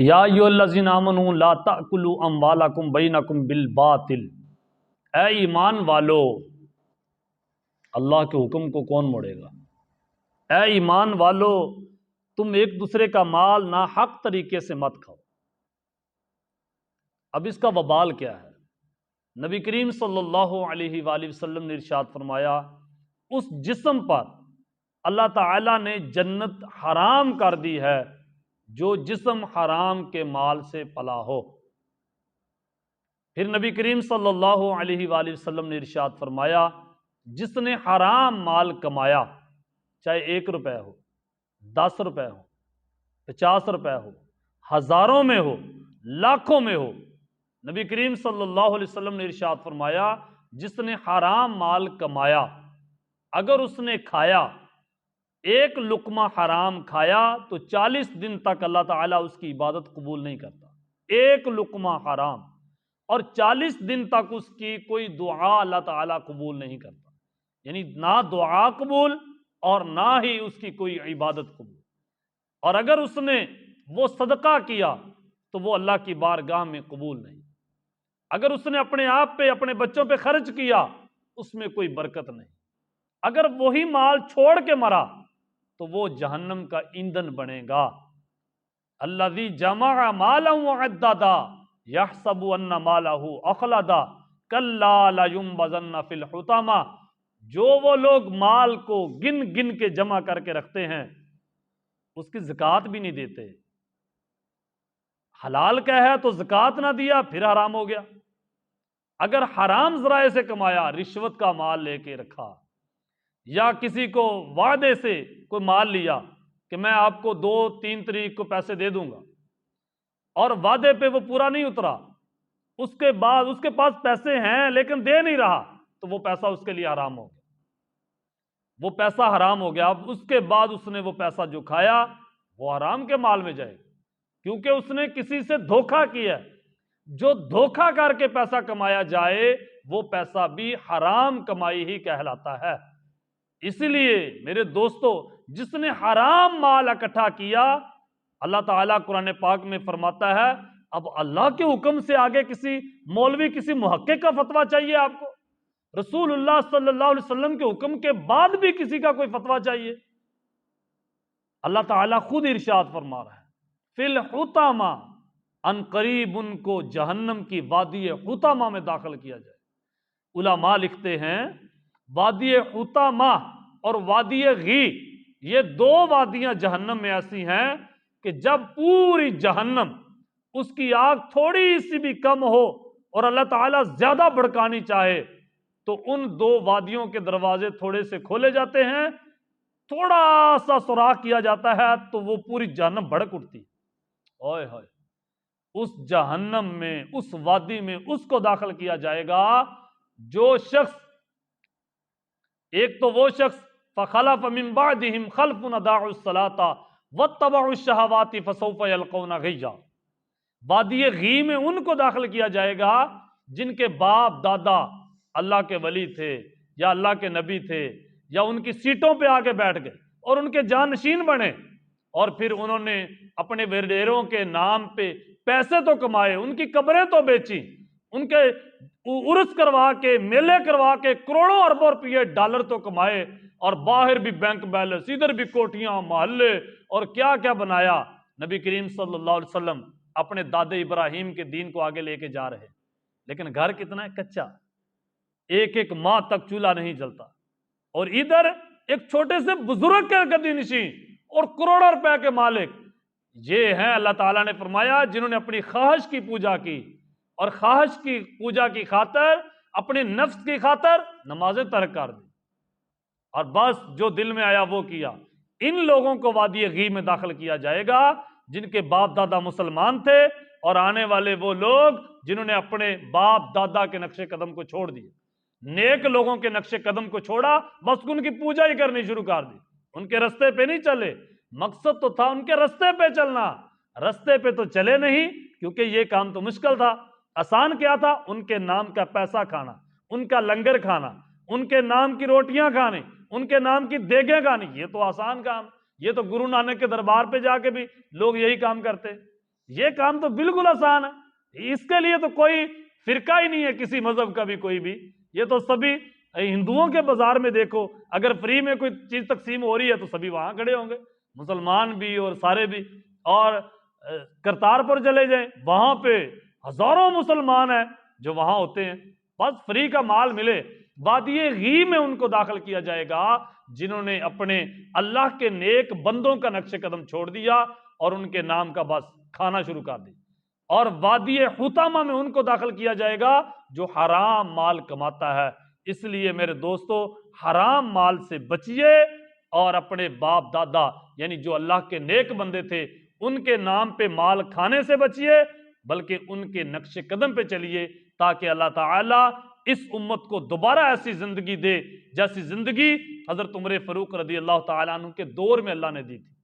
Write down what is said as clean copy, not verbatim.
یا ایھا الذین آمنوا لا تأکلوا اموالکم بینکم بالباطل، اے ایمان والو، اللہ کے حکم کو کون موڑے گا؟ اے ایمان والو، تم ایک دوسرے کا مال ناحق طریقے سے مت کھاؤ۔ اب اس کا وبال کیا ہے؟ نبی کریم صلی اللہ علیہ وآلہ وسلم نے ارشاد فرمایا، اس جسم پر اللہ تعالیٰ نے جنت حرام کر دی ہے جو جسم حرام کے مال سے پلا ہو۔ پھر نبی کریم صلی اللہ علیہ وآلہ وسلم نے ارشاد فرمایا، جس نے حرام مال کمایا، چاہے 1 روپے ہو، 10 روپے ہو، 50 روپے ہو، ہزاروں میں ہو، لاکھوں میں ہو، نبی کریم صلی اللہ علیہ وسلم نے ارشاد فرمایا، جس نے حرام مال کمایا، اگر اس نے کھایا، 1 لقمہ حرام کھایا تو 40 دن تک اللہ تعالیٰ اس کی عبادت قبول نہیں کرتا۔ 1 لقمہ حرام، اور 40 دن تک اس کی کوئی دعا اللہ تعالیٰ قبول نہیں کرتا، یعنی نہ دعا قبول اور نہ ہی اس کی کوئی عبادت قبول۔ اور اگر اس نے وہ صدقہ کیا تو وہ اللہ کی بارگاہ میں قبول نہیں۔ اگر اس نے اپنے آپ پہ، اپنے بچوں پہ خرچ کیا، اس میں کوئی برکت نہیں۔ اگر وہی مال چھوڑ کے مرا تو وہ جہنم کا ایندھن بنے گا۔ الذی جمع مالا وعددا یحسب ان مالہ اخلدا کلا لینبذن فی الحطمہ، جو وہ لوگ مال کو گن گن کے جمع کر کے رکھتے ہیں، اس کی زکوٰۃ بھی نہیں دیتے، حلال کا ہے تو زکوٰۃ نہ دیا پھر حرام ہو گیا۔ اگر حرام ذرائع سے کمایا، رشوت کا مال لے کے رکھا، یا کسی کو وعدے سے کوئی مال لیا کہ میں آپ کو 2-3 تاریخ کو پیسے دے دوں گا، اور وعدے پہ وہ پورا نہیں اترا، اس کے بعد اس کے پاس پیسے ہیں لیکن دے نہیں رہا، تو وہ پیسہ اس کے لیے حرام ہو گیا، وہ پیسہ حرام ہو گیا۔ اب اس کے بعد اس نے وہ پیسہ جو کھایا وہ حرام کے مال میں جائے گا، کیونکہ اس نے کسی سے دھوکہ کیا ہے۔ جو دھوکہ کر کے پیسہ کمایا جائے وہ پیسہ بھی حرام کمائی ہی کہلاتا ہے۔ اسی لیے میرے دوستو، جس نے حرام مال اکٹھا کیا، اللہ تعالیٰ قرآن پاک میں فرماتا ہے، اب اللہ کے حکم سے آگے کسی مولوی، کسی محقق کا فتویٰ چاہیے آپ کو؟ رسول اللہ صلی اللہ علیہ وسلم کے حکم کے بعد بھی کسی کا کوئی فتویٰ چاہیے؟ اللہ تعالیٰ خود ارشاد فرما رہا ہے، فی الحطمہ، ان قریب ان کو جہنم کی وادی حطمہ میں داخل کیا جائے۔ علماء لکھتے ہیں، وادی حطمہ اور وادی غی، یہ 2 وادیاں جہنم میں ایسی ہیں کہ جب پوری جہنم، اس کی آگ تھوڑی سی بھی کم ہو اور اللہ تعالیٰ زیادہ بھڑکانی چاہے تو ان 2 وادیوں کے دروازے تھوڑے سے کھولے جاتے ہیں، تھوڑا سا سوراخ کیا جاتا ہے تو وہ پوری جہنم بھڑک اٹھتی ہے۔ اوئے ہوئے، اس جہنم میں، اس وادی میں اس کو داخل کیا جائے گا جو شخص، ایک تو وہ شخص فخلف من بعدہم خلف اضاعوا الصلاۃ واتبعوا الشہوات فسوف یلقون غیا، وادی غی میں ان کو داخل کیا جائے گا جن کے باپ دادا اللہ کے ولی تھے یا اللہ کے نبی تھے، یا ان کی سیٹوں پہ آ کے بیٹھ گئے اور ان کے جانشین بنے، اور پھر انہوں نے اپنے وڈیروں کے نام پہ پیسے تو کمائے، ان کی قبریں تو بیچی، ان کے عرس کروا کے، میلے کروا کے کروڑوں اربوں روپیے ڈالر تو کمائے، اور باہر بھی بینک بیلنس، ادھر بھی کوٹیاں، محلے، اور کیا کیا بنایا۔ نبی کریم صلی اللہ علیہ وسلم اپنے داد ابراہیم کے دین کو آگے لے کے جا رہے، لیکن گھر کتنا ہے کچا، 1 ماہ تک چولہا نہیں جلتا، اور ادھر ایک چھوٹے سے بزرگ کے گدی نشین اور کروڑوں روپے کے مالک۔ یہ ہیں اللہ تعالیٰ نے فرمایا جنہوں نے اپنی خواہش کی پوجا کی، اور خواہش کی پوجا کی خاطر، اپنے نفس کی خاطر نمازیں ترک کر دی، اور بس جو دل میں آیا وہ کیا۔ ان لوگوں کو وادی غی میں داخل کیا جائے گا جن کے باپ دادا مسلمان تھے، اور آنے والے وہ لوگ جنہوں نے اپنے باپ دادا کے نقش قدم کو چھوڑ دیا، نیک لوگوں کے نقش قدم کو چھوڑا، بس ان کی پوجا ہی کرنی شروع کر دی، ان کے رستے پہ نہیں چلے۔ مقصد تو تھا ان کے رستے پہ چلنا، رستے پہ تو چلے نہیں، کیونکہ یہ کام تو مشکل تھا۔ آسان کیا تھا؟ ان کے نام کا پیسہ کھانا، ان کا لنگر کھانا، ان کے نام کی روٹیاں کھانی، ان کے نام کی دیگیں کھانی، یہ تو آسان کام، یہ تو گرو نانک کے دربار پہ جا کے بھی لوگ یہی کام کرتے، یہ کام تو بالکل آسان ہے، اس کے لیے تو کوئی فرقہ ہی نہیں ہے کسی مذہب کا بھی کوئی بھی، یہ تو سبھی ہندوؤں کے بازار میں دیکھو، اگر فری میں کوئی چیز تقسیم ہو رہی ہے تو سبھی وہاں کھڑے ہوں گے، مسلمان بھی اور سارے بھی۔ اور کرتارپور چلے جائیں، وہاں پہ ہزاروں مسلمان ہیں جو وہاں ہوتے ہیں، بس فری کا مال ملے۔ وادی غی میں ان کو داخل کیا جائے گا جنہوں نے اپنے اللہ کے نیک بندوں کا نقش قدم چھوڑ دیا اور ان کے نام کا بس کھانا شروع کر دی۔ اور وادی حطامہ میں ان کو داخل کیا جائے گا جو حرام مال کماتا ہے۔ اس لیے میرے دوستو، حرام مال سے بچیے اور اپنے باپ دادا یعنی جو اللہ کے نیک بندے تھے ان کے نام پہ مال کھانے سے بچیے، بلکہ ان کے نقش قدم پہ چلیے، تاکہ اللہ تعالیٰ اس امت کو دوبارہ ایسی زندگی دے جیسی زندگی حضرت عمر فاروق رضی اللہ تعالیٰ عنہ کے دور میں اللہ نے دی تھی۔